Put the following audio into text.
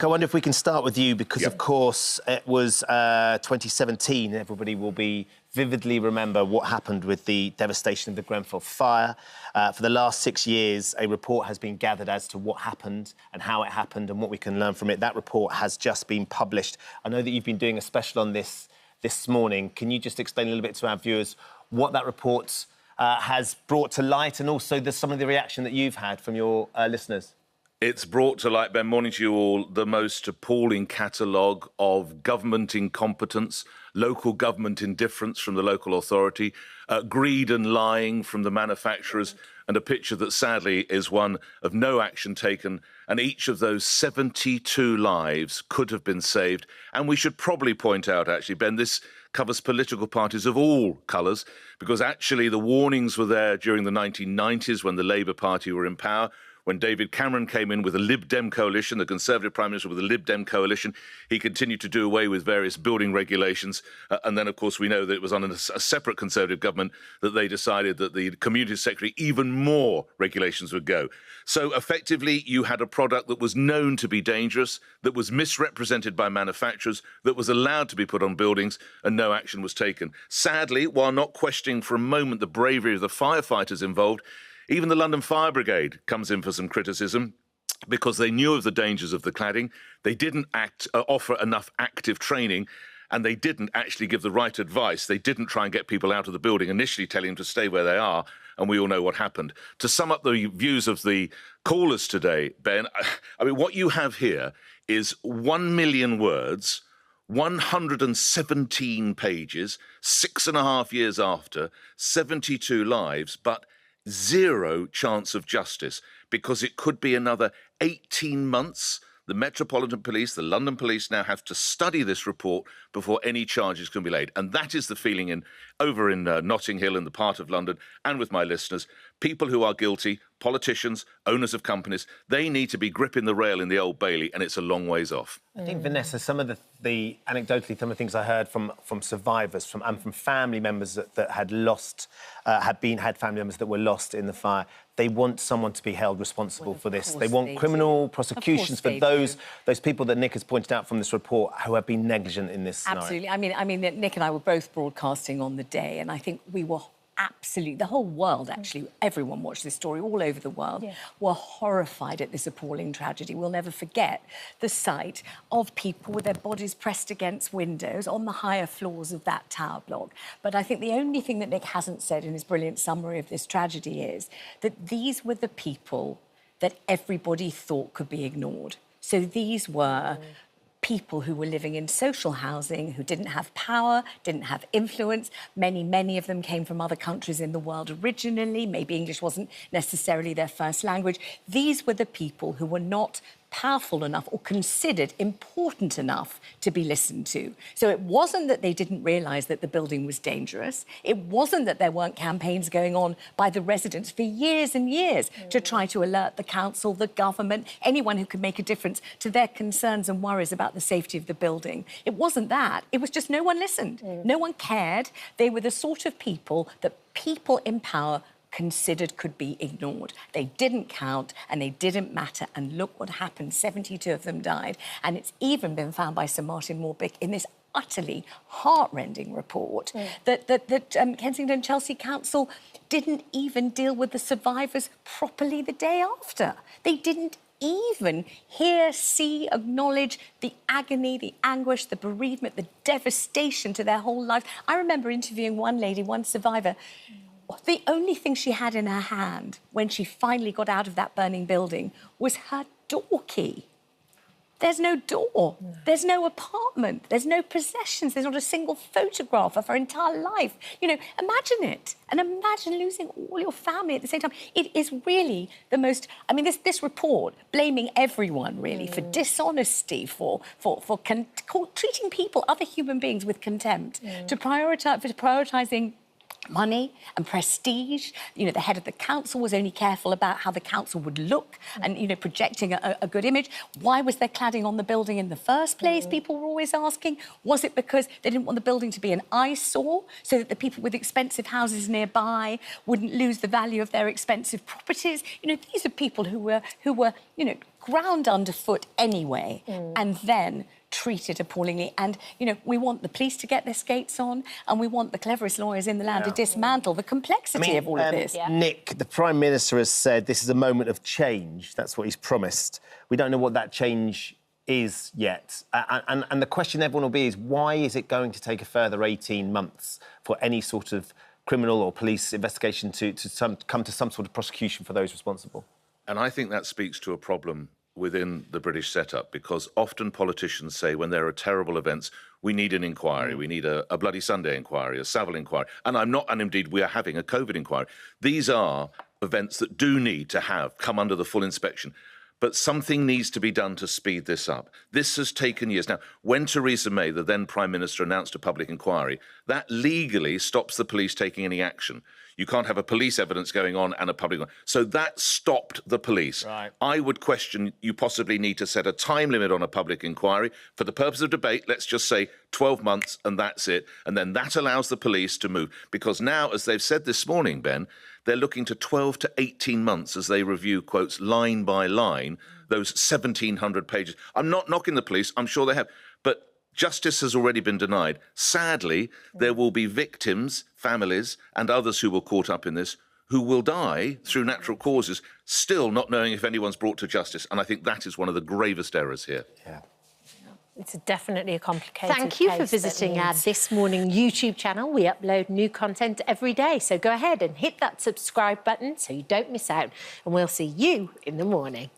I wonder if we can start with you because, of course, it was 2017. Everybody will be vividly remember what happened with the devastation of the Grenfell fire. For the last 6 years, a report has been gathered as to what happened and how it happened and what we can learn from it. That report has just been published. I know that you've been doing a special on this morning. Can you just explain a little bit to our viewers what that report has brought to light and also some of the reaction that you've had from your listeners? It's brought to light, Ben, morning to you all, the most appalling catalogue of government incompetence, local government indifference from the local authority, greed and lying from the manufacturers, and a picture that sadly is one of no action taken. And each of those 72 lives could have been saved. And we should probably point out, actually, Ben, this covers political parties of all colours, because actually the warnings were there during the 1990s when the Labour Party were in power. When David Cameron came in with a Lib Dem coalition, the Conservative Prime Minister with a Lib Dem coalition, he continued to do away with various building regulations. And then, of course, we know that it was on a separate Conservative government that they decided that the Community Secretary, even more regulations would go. So effectively, you had a product that was known to be dangerous, that was misrepresented by manufacturers, that was allowed to be put on buildings, and no action was taken. Sadly, while not questioning for a moment the bravery of the firefighters involved, even the London Fire Brigade comes in for some criticism because they knew of the dangers of the cladding. They didn't offer enough active training, and they didn't actually give the right advice. They didn't try and get people out of the building, initially telling them to stay where they are, and we all know what happened. To sum up the views of the callers today, Ben, I mean, what you have here is 1 million words, 117 pages, 6.5 years after, 72 lives, but zero chance of justice, because it could be another 18 months. The Metropolitan Police, the London Police now have to study this report before any charges can be laid. And that is the feeling over in Notting Hill, in the part of London, and with my listeners. People who are guilty, politicians, owners of companies, they need to be gripping the rail in the Old Bailey, and it's a long ways off. I think, Vanessa, some of the anecdotally, some of the things I heard from survivors and from family members that had lost, had family members that were lost in the fire. They want someone to be held responsible for this. They want criminal prosecutions for those people that Nick has pointed out from this report who have been negligent in this scenario. Absolutely. I mean, Nick and I were both broadcasting on the day, and I think we were absolutely, the whole world, actually, everyone watched this story all over the world, were horrified at this appalling tragedy. We'll never forget the sight of people with their bodies pressed against windows on the higher floors of that tower block. But I think the only thing that Nick hasn't said in his brilliant summary of this tragedy is that these were the people that everybody thought could be ignored. So these were people who were living in social housing, who didn't have power, didn't have influence. Many of them came from other countries in the world originally. Maybe English wasn't necessarily their first language. These were the people who were not powerful enough or considered important enough to be listened to. So it wasn't that they didn't realise that the building was dangerous. It wasn't that there weren't campaigns going on by the residents for years and years to try to alert the council, the government, anyone who could make a difference to their concerns and worries about the safety of the building. It wasn't that. It was just no one listened. No one cared. They were the sort of people that people in power considered could be ignored. They didn't count and they didn't matter. And look what happened. 72 of them died. And it's even been found by Sir Martin Morbick in this utterly heartrending report that Kensington Chelsea Council didn't even deal with the survivors properly the day after. They didn't even hear, see, acknowledge the agony, the anguish, the bereavement, the devastation to their whole life. I remember interviewing one lady, one survivor. The only thing she had in her hand when she finally got out of that burning building was her door key. There's no door, there's no apartment, there's no possessions, there's not a single photograph of her entire life. You know, imagine it. And imagine losing all your family at the same time. It is really the most... I mean, this report blaming everyone, really, for dishonesty, for treating people, other human beings, with contempt, for prioritising money and prestige. You know, the head of the council was only careful about how the council would look and, you know, projecting a good image. Why was there cladding on the building in the first place? People were always asking. Was it because they didn't want the building to be an eyesore so that the people with expensive houses nearby wouldn't lose the value of their expensive properties? You know, these are people who were, you know, ground underfoot anyway, and then treated appallingly. And, you know, we want the police to get their skates on, and we want the cleverest lawyers in the land to dismantle the complexity of all of this. Nick, the Prime Minister has said this is a moment of change. That's what he's promised. We don't know what that change is yet. And the question everyone will be is, why is it going to take a further 18 months for any sort of criminal or police investigation to come to some sort of prosecution for those responsible? And I think that speaks to a problem within the British setup, because often politicians say when there are terrible events, we need an inquiry, we need a Bloody Sunday inquiry, a Savile inquiry, and indeed we are having a COVID inquiry. These are events that do need to come under the full inspection. But something needs to be done to speed this up. This has taken years. Now, when Theresa May, the then Prime Minister, announced a public inquiry, that legally stops the police taking any action. You can't have a police evidence going on and a public one. So that stopped the police. Right. I would question you possibly need to set a time limit on a public inquiry. For the purpose of debate, let's just say 12 months and that's it. And then that allows the police to move. Because now, as they've said this morning, Ben, they're looking to 12 to 18 months as they review, quotes, line by line, those 1,700 pages. I'm not knocking the police. I'm sure they have. But justice has already been denied. Sadly, there will be victims, families, and others who were caught up in this who will die through natural causes, still not knowing if anyone's brought to justice. And I think that is one of the gravest errors here. Yeah. It's definitely a complicated Thank you for case visiting that our needs- This Morning YouTube channel. We upload new content every day, so go ahead and hit that subscribe button so you don't miss out, and we'll see you in the morning.